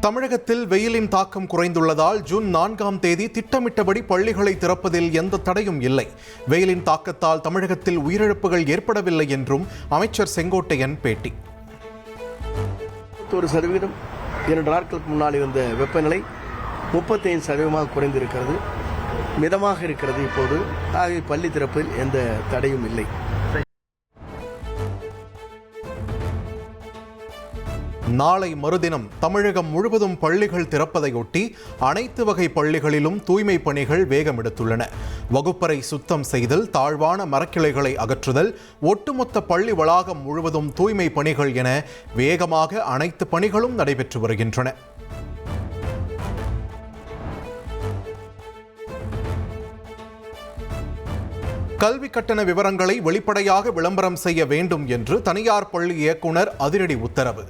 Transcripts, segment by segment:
தமிழகத்தில் வெயிலின் தாக்கம் குறைந்துள்ளதால் ஜூன் 4ஆம் தேதி திட்டமிட்டபடி பள்ளிகளை திறப்பதில் எந்த தடையும் இல்லை. வெயிலின் தாக்கத்தால் தமிழகத்தில் உயிரிழப்புகள் ஏற்படவில்லை என்றும் அமைச்சர் செங்கோட்டையன் பேட்டி. 1% 2 நாட்களுக்கு முன்னாடி வந்த வெப்பநிலை 35% குறைந்திருக்கிறது. மிதமாக இருக்கிறது இப்போது. ஆகிய பள்ளி திறப்பில் எந்த தடையும் இல்லை. நாளை மறுதினம் தமிழகம் முழுவதும் பள்ளிகள் திறப்பதையொட்டி அனைத்து வகை பள்ளிகளிலும் தூய்மை பணிகள் வேகமெடுத்துள்ளன. வகுப்பறை சுத்தம் செய்தல், தாழ்வான மரக்கிளைகளை அகற்றுதல், ஒட்டுமொத்த பள்ளி வளாகம் முழுவதும் தூய்மை பணிகள் என வேகமாக அனைத்து பணிகளும் நடைபெற்று வருகின்றன. கல்வி கட்டண விவரங்களை வெளிப்படையாக விளம்பரம் செய்ய வேண்டும் என்று தனியார் பள்ளி இயக்குனர் அதிரடி உத்தரவு.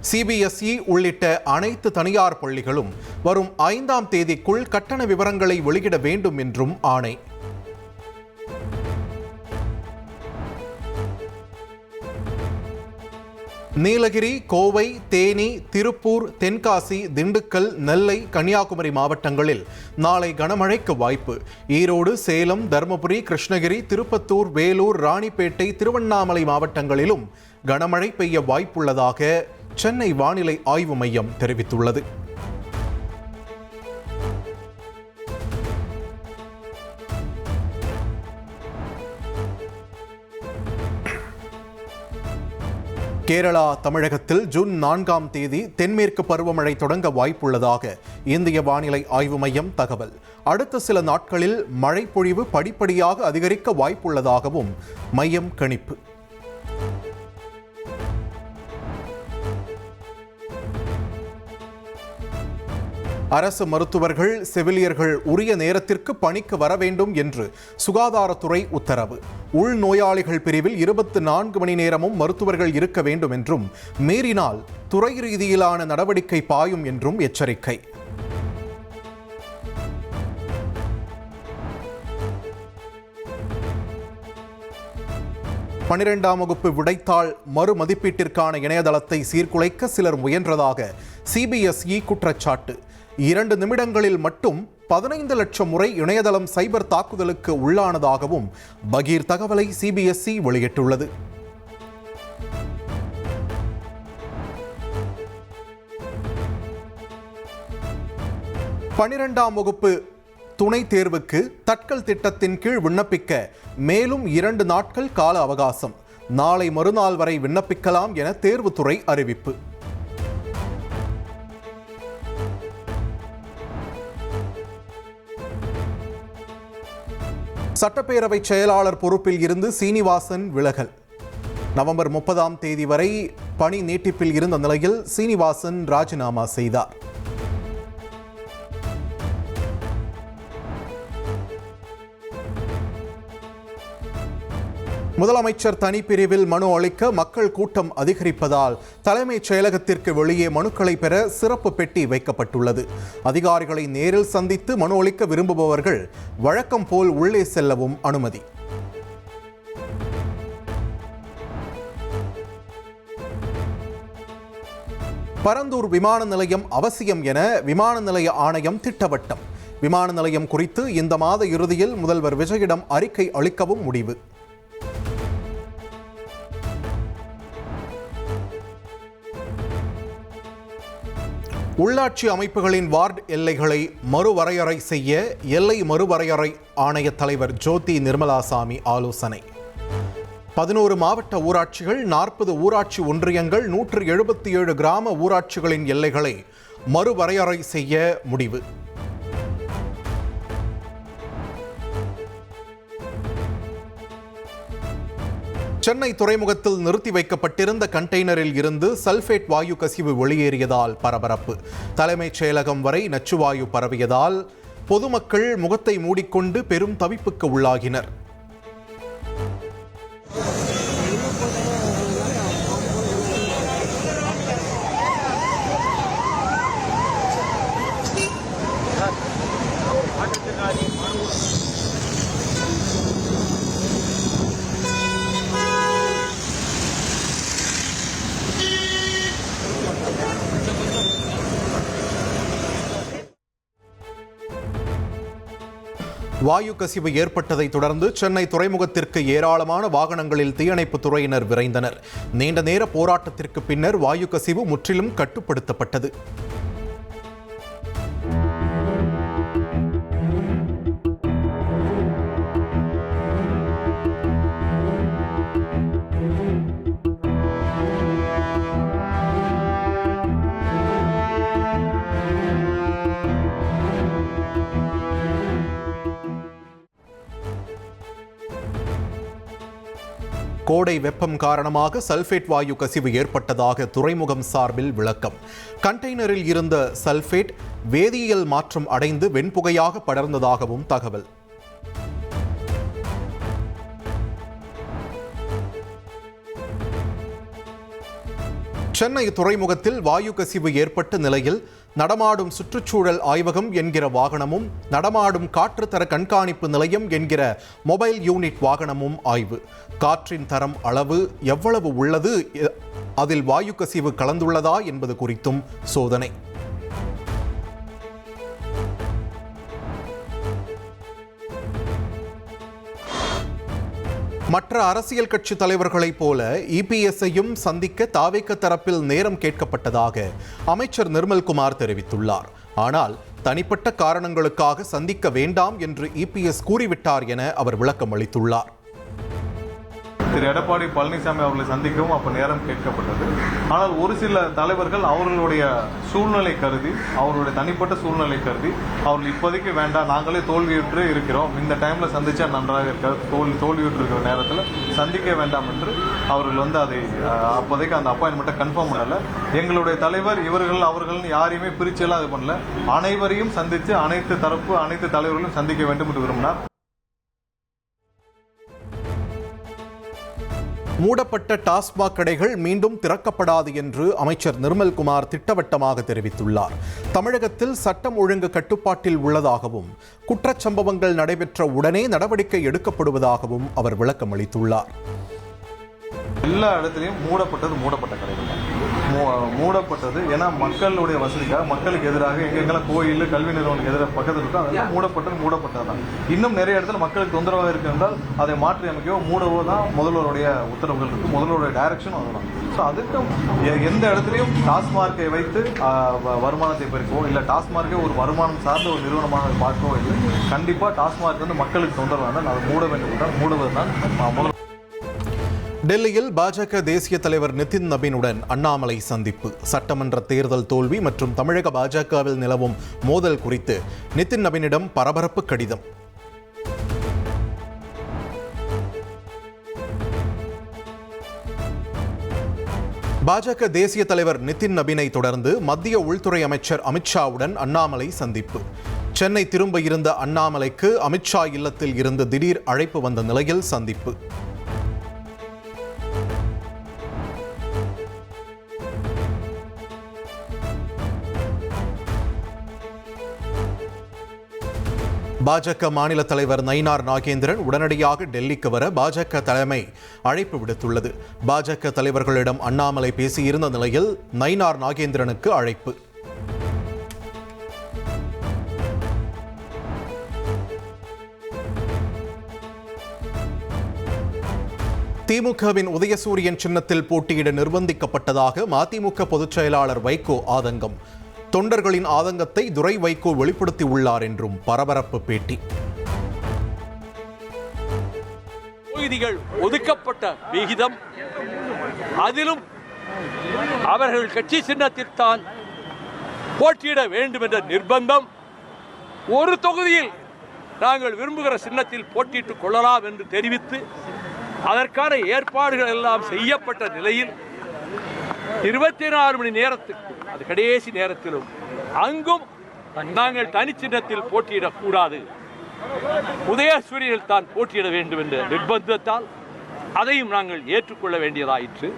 CBSE உள்ளிட்ட அனைத்து தனியார் பள்ளிகளும் வரும் 5ஆம் தேதிக்குள் கட்டண விவரங்களை வெளியிட வேண்டும் என்றும் ஆணை. நீலகிரி, கோவை, தேனி, திருப்பூர், தென்காசி, திண்டுக்கல், நெல்லை, கன்னியாகுமரி மாவட்டங்களில் நாளை கனமழைக்கு வாய்ப்பு. ஈரோடு, சேலம், தருமபுரி, கிருஷ்ணகிரி, திருப்பத்தூர், வேலூர், ராணிப்பேட்டை, திருவண்ணாமலை மாவட்டங்களிலும் கனமழை பெய்ய வாய்ப்புள்ளதாக சென்னை வானிலை ஆய்வு மையம் தெரிவித்துள்ளது. கேரளா, தமிழகத்தில் ஜூன் 4ஆம் தேதி தென்மேற்கு பருவமழை தொடங்க வாய்ப்புள்ளதாக இந்திய வானிலை ஆய்வு மையம் தகவல். அடுத்த சில நாட்களில் மழை பொழிவு படிப்படியாக அதிகரிக்க வாய்ப்புள்ளதாகவும் மையம் கணிப்பு. அரசு மருத்துவர்கள், செவிலியர்கள் உரிய நேரத்திற்கு பணிக்கு வர வேண்டும் என்று சுகாதாரத்துறை உத்தரவு. உள்நோயாளிகள் பிரிவில் 24 மணி நேரமும் மருத்துவர்கள் இருக்க வேண்டும் என்றும், மீறினால் துறை ரீதியிலான நடவடிக்கை பாயும் என்றும் எச்சரிக்கை. பன்னிரெண்டாம் வகுப்பு விடைத்தாள் மறுமதிப்பீட்டிற்கான இணையதளத்தை சீர்குலைக்க சிலர் முயன்றதாக CBSE குற்றச்சாட்டு. 2 நிமிடங்களில் மட்டும் 15 லட்சம் முறை இணையதளம் சைபர் தாக்குதலுக்கு உள்ளானதாகவும் பகீர் தகவலை CBSE வெளியிட்டுள்ளது. பன்னிரெண்டாம் வகுப்பு துணைத் தேர்வுக்கு தட்கல் திட்டத்தின் கீழ் விண்ணப்பிக்க மேலும் 2 நாட்கள் கால அவகாசம். நாளை மறுநாள் வரை விண்ணப்பிக்கலாம் என தேர்வுத்துறை அறிவிப்பு. சட்டப்பேரவை செயலாளர் பொறுப்பில் இருந்து சீனிவாசன் விலகல். நவம்பர் 30ஆம் தேதி வரை பணி நீட்டிப்பில் இருந்த நிலையில் சீனிவாசன் ராஜினாமா செய்தார். முதலமைச்சர் தனிப்பிரிவில் மனு அளிக்க மக்கள் கூட்டம் அதிகரிப்பதால் தலைமைச் செயலகத்திற்கு வெளியே மனுக்களை பெற சிறப்பு பெட்டி வைக்கப்பட்டுள்ளது. அதிகாரிகளை நேரில் சந்தித்து மனு அளிக்க விரும்புபவர்கள் வழக்கம் போல் உள்ளே செல்லவும் அனுமதி. பரந்தூர் விமான நிலையம் அவசியம் என விமான நிலைய ஆணையம் திட்டவட்டம். விமான நிலையம் குறித்து இந்த மாத இறுதியில் முதல்வர் விஜயிடம் அறிக்கை அளிக்கவும் முடிவு. உள்ளாட்சி அமைப்புகளின் வார்டு எல்லைகளை மறுவரையறை செய்ய எல்லை மறுவரையறை ஆணைய தலைவர் ஜோதி நிர்மலாசாமி ஆலோசனை. 11 மாவட்ட ஊராட்சிகள், 40 ஊராட்சி ஒன்றியங்கள், 177 கிராம ஊராட்சிகளின் எல்லைகளை மறுவரையறை செய்ய முடிவு. சென்னை துறைமுகத்தில் நிறுத்தி வைக்கப்பட்டிருந்த கண்டெய்னரில் இருந்து சல்பேட் வாயு கசிவு வெளியேறியதால் பரபரப்பு. தலைமைச் செயலகம் வரை நச்சுவாயு பரவியதால் பொதுமக்கள் முகத்தை மூடிக்கொண்டு பெரும் தவிப்புக்கு உள்ளாகினர். வாயு கசிவு ஏற்பட்டதை தொடர்ந்து சென்னை துறைமுகத்திற்கு ஏராளமான வாகனங்களில் தீயணைப்பு துறையினர் விரைந்தனர். நீண்ட நேர போராட்டத்திற்கு பின்னர் வாயு கசிவு முற்றிலும் கட்டுப்படுத்தப்பட்டது. கோடை வெப்பம் காரணமாக சல்பேட் வாயு கசிவு ஏற்பட்டதாக துறைமுகம் சார்பில் விளக்கம். கண்டெய்னரில் இருந்த சல்பேட் வேதியியல் மாற்றம் அடைந்து வெண்புகையாக படர்ந்ததாகவும் தகவல். சென்னை துறைமுகத்தில் வாயு கசிவு ஏற்பட்ட நிலையில் நடமாடும் சுற்றுச்சூழல் ஆய்வகம் என்கிற வாகனமும் நடமாடும் காற்றுத்தர கண்காணிப்பு நிலையம் என்கிற மொபைல் யூனிட் வாகனமும் ஆய்வு. காற்றின் தரம் அளவு எவ்வளவு உள்ளது, அதில் வாயு கசிவு கலந்துள்ளதா என்பது குறித்தும் சோதனை. மற்ற அரசியல் கட்சி தலைவர்களைப் போல இபிஎஸ்ஐயும் சந்திக்க தாவேக தரப்பில் நேரம் கேட்கப்பட்டதாக அமைச்சர் நிர்மல்குமார் தெரிவித்துள்ளார். ஆனால் தனிப்பட்ட காரணங்களுக்காக சந்திக்க வேண்டாம் என்று இபிஎஸ் கூறிவிட்டார் என அவர் விளக்கம் அளித்துள்ளார். திரு எடப்பாடி பழனிசாமி அவர்களை சந்திக்கவும் அப்போ நேரம் கேட்கப்பட்டது. ஆனால் ஒரு சில தலைவர்கள் அவர்களுடைய சூழ்நிலை கருதி, அவர்களுடைய தனிப்பட்ட சூழ்நிலை கருதி அவர்கள் இப்போதைக்கு வேண்டாம், நாங்களே தோல்வியுற்று இருக்கிறோம், இந்த டைமில் சந்திச்சா நன்றாக இருக்க, தோல்வியுற்று இருக்கிற நேரத்தில் சந்திக்க வேண்டாம் என்று அவர்கள் அதை அப்போதைக்கு அந்த அப்பாயின்மெண்ட்டை கன்ஃபார்ம் பண்ணல. எங்களுடைய தலைவர் இவர்கள் அவர்கள்னு யாரையுமே பிரிச்செல்லாம் இது பண்ணல. அனைவரையும் சந்தித்து அனைத்து தரப்பு அனைத்து தலைவர்களும் சந்திக்க வேண்டும் என்று விரும்பினார். மூடப்பட்ட டாஸ்மாக் கடைகள் மீண்டும் திறக்கப்படாது என்று அமைச்சர் நிர்மல்குமார் திட்டவட்டமாக தெரிவித்துள்ளார். தமிழகத்தில் சட்டம் ஒழுங்கு கட்டுப்பாட்டில் உள்ளதாகவும் குற்றச்சம்பவங்கள் நடைபெற்ற உடனே நடவடிக்கை எடுக்கப்படுவதாகவும் அவர் விளக்கம் அளித்துள்ளார். எல்லா இடத்துலையும் மூடப்பட்ட கடைகள் மூடப்பட்டது. ஏன்னா மக்களுடைய வசதிக்காக, மக்களுக்கு எதிராக எங்கெங்கெல்லாம் கோயில் கல்வி நிறுவனங்களுக்கு எதிராக பக்கத்தில் இருக்கோ அதெல்லாம் மூடப்பட்டது தான். இன்னும் நிறைய இடத்துல மக்களுக்கு தொந்தரவாக இருக்கு என்றால் அதை மாற்றி அமைக்கவோ மூடவோ தான் முதல்வருடைய உத்தரவுகள் இருக்கு, முதல்வருடைய டைரக்ஷனும் அதுதான். ஸோ அதுக்கு எந்த இடத்துலையும் டாஸ்மார்க்கை வைத்து வருமானத்தை பெருக்கவோ இல்லை டாஸ்மார்க்கே ஒரு வருமானம் சார்ந்த ஒரு நிறுவனமாக பார்க்கவோ இல்லை. கண்டிப்பாக டாஸ்மார்க் வந்து மக்களுக்கு தொந்தரவாக இருந்தால் அதை மூட வேண்டும் என்றால் மூடுவது தான் முதல். டெல்லியில் பாஜக தேசிய தலைவர் நிதின் நபீனுடன் அண்ணாமலை சந்திப்பு. சட்டமன்ற தேர்தல் தோல்வி மற்றும் தமிழக பாஜகவில் நிலவும் மோதல் குறித்து நிதின் நபீனிடம் பரபரப்பு கடிதம். பாஜக தேசிய தலைவர் நிதின் நபீனை தொடர்ந்து மத்திய உள்துறை அமைச்சர் அமித்ஷாவுடன் அண்ணாமலை சந்திப்பு. சென்னை திரும்ப இருந்த அண்ணாமலைக்கு அமித்ஷா இல்லத்தில் இருந்து திடீர் அழைப்பு வந்த நிலையில் சந்திப்பு. பாஜக மாநில தலைவர் நயினார் நாகேந்திரன் உடனடியாக டெல்லிக்கு வர பாஜக தலைமை அழைப்பு விடுத்துள்ளது. பாஜக தலைவர்களிடம் அண்ணாமலை பேசியிருந்த நிலையில் நயினார் நாகேந்திரனுக்கு அழைப்பு. திமுகவின் உதயசூரியன் சின்னத்தில் போட்டியிட நிர்பந்திக்கப்பட்டதாக மதிமுக பொதுச் செயலாளர் வைகோ ஆதங்கம். தொண்டர்களின் ஆதங்கத்தை துரை வைகோ வெளிப்படுத்தி உள்ளார் என்றும் பரபரப்பு பேட்டி. தொகுதிகள் ஒதுக்கப்பட்ட விகிதம், அதிலும் அவர்கள் கட்சி சின்னத்தில்தான் போட்டியிட வேண்டும் என்ற நிர்பந்தம், ஒரு தொகுதியில் நாங்கள் விரும்புகிற சின்னத்தில் போட்டியிட்டுக் கொள்ளலாம் என்று தெரிவித்து அதற்கான ஏற்பாடுகள் எல்லாம் செய்யப்பட்ட நிலையில் 24 மணி நேரத்துக்கு அது கடைசி நேரத்திலும் அங்கும் நாங்கள் தனிச்சின்னத்தில் போட்டியிடக்கூடாது, உதயசூரியனில் தான் போட்டியிட வேண்டும் என்ற நிர்பந்தத்தால் அதையும் நாங்கள் ஏற்றுக்கொள்ள வேண்டியதாயிற்று.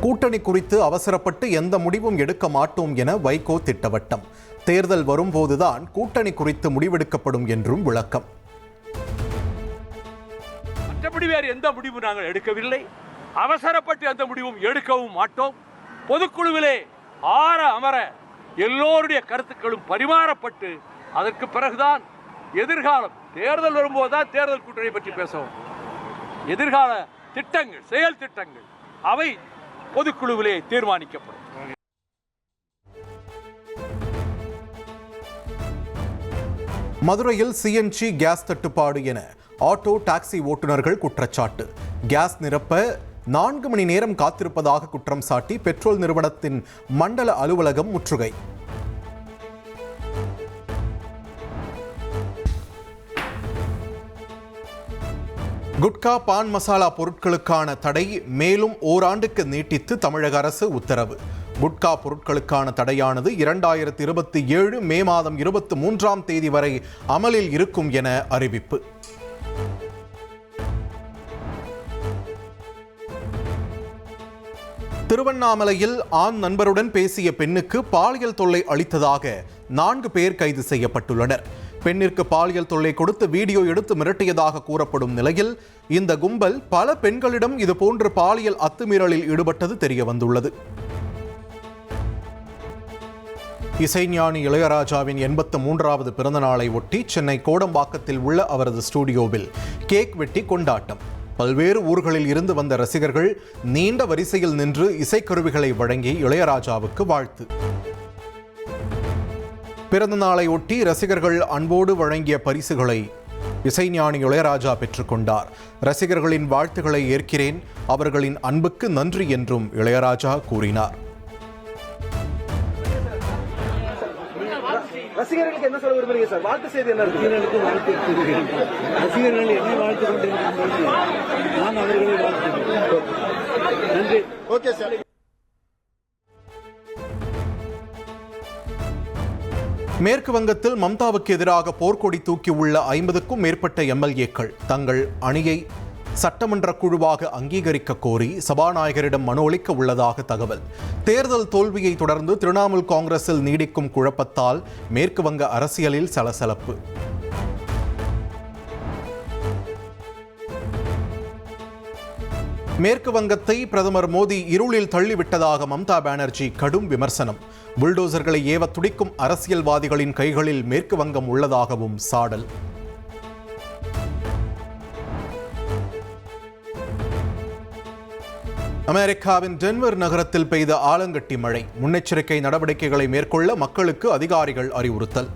கூட்டணி குறித்து அவசரப்பட்டு எந்த முடிவும் எடுக்க மாட்டோம் என வைகோ திட்டவட்டம். தேர்தல் வரும்போதுதான் கூட்டணி குறித்து முடிவெடுக்கப்படும் என்றும் விளக்கம். மற்றபடி வேறு எந்த முடிவும் நாங்கள் எடுக்கவில்லை, அவசரப்பட்டு எந்த முடிவும் எடுக்கவும் மாட்டோம். பொதுக்குழுவிலே ஆற அமர எல்லோருடைய கருத்துக்களும் பரிமாறப்பட்டு அதற்கு பிறகுதான் எதிர்காலம் தேர்தல் வரும்போது தான் தேர்தல் கூட்டணி பற்றி பேசவும். எதிர்கால திட்டங்கள், செயல் திட்டங்கள் அவை பொதுக்குழுவிலே தீர்மானிக்கப்படும். மதுரையில் சிஎன்ஜி கேஸ் தட்டுப்பாடு என ஆட்டோ டாக்ஸி ஓட்டுநர்கள் குற்றச்சாட்டு. கேஸ் நிரப்ப 4 மணி நேரம் காத்திருப்பதாக குற்றம் சாட்டி பெட்ரோல் நிறுவனத்தின் மண்டல அலுவலகம் முற்றுகை. குட்கா பான் மசாலா பொருட்களுக்கான தடை மேலும் ஓராண்டுக்கு நீட்டித்து தமிழக அரசு உத்தரவு. குட்கா பொருட்களுக்கான தடையானது 2027 மே மாதம் 23ஆம் தேதி வரை அமலில் இருக்கும் என அறிவிப்பு. திருவண்ணாமலையில் ஆண் நண்பருடன் பேசிய பெண்ணுக்கு பாலியல் தொல்லை அளித்ததாக 4 பேர் கைது செய்யப்பட்டுள்ளனர். பெண்ணிற்கு பாலியல் தொல்லை கொடுத்து வீடியோ எடுத்து மிரட்டியதாக கூறப்படும் நிலையில் இந்த கும்பல் பல பெண்களிடம் இதுபோன்ற பாலியல் அத்துமீறலில் ஈடுபட்டது தெரிய வந்துள்ளது. இசைஞானி இளையராஜாவின் 83வது பிறந்த நாளை ஒட்டி சென்னை கோடம்பாக்கத்தில் உள்ள அவரது ஸ்டுடியோவில் கேக் வெட்டி கொண்டாட்டம். பல்வேறு ஊர்களில் இருந்து வந்த ரசிகர்கள் நீண்ட வரிசையில் நின்று இசைக்கருவிகளை வழங்கி இளையராஜாவுக்கு வாழ்த்து. பிறந்த நாளை ஒட்டி ரசிகர்கள் அன்போடு வழங்கிய பரிசுகளை இசைஞானி இளையராஜா பெற்றுக்கொண்டார். ரசிகர்களின் வாழ்த்துக்களை ஏற்கிறேன், அவர்களின் அன்புக்கு நன்றி என்றும் இளையராஜா கூறினார். ரசிகர்களுக்கு என்ன சொல்ல விரும்புறீங்க சார்? வாழ்த்து செய்தி என்ன இருக்கு? ரசிகர்களுக்கு வாழ்த்து கூறுகிறேன். ரசிகர்கள் என்னை வாழ்த்து கொண்டிருக்கிறார்கள், நான் அவர்களை வாழ்த்துகிறேன். நன்றி. Okay sir. மேற்கு வங்கத்தில் மம்தாவுக்கு எதிராக போர்க்கொடி தூக்கியுள்ள 50க்கும் மேற்பட்ட எம்எல்ஏக்கள் தங்கள் அணியை சட்டமன்ற குழுவாக அங்கீகரிக்க கோரி சபாநாயகரிடம் மனு அளிக்க உள்ளதாக தகவல். தேர்தல் தோல்வியை தொடர்ந்து திரிணாமுல் காங்கிரஸில் நீடிக்கும் குழப்பத்தால் மேற்கு வங்க அரசியலில் சலசலப்பு. மேற்கு வங்கத்தை பிரதமர் மோடி இருளில் தள்ளிவிட்டதாக மம்தா பானர்ஜி கடும் விமர்சனம். புல்டோசர்களை ஏவ துடிக்கும் அரசியல்வாதிகளின் கைகளில் மேற்கு வங்கம் உள்ளதாகவும் சாடல். அமெரிக்காவின் டென்வர் நகரத்தில் பெய்த ஆலங்கட்டி மழை. முன்னெச்சரிக்கை நடவடிக்கைகளை மேற்கொள்ள மக்களுக்கு அதிகாரிகள் அறிவுறுத்தல்.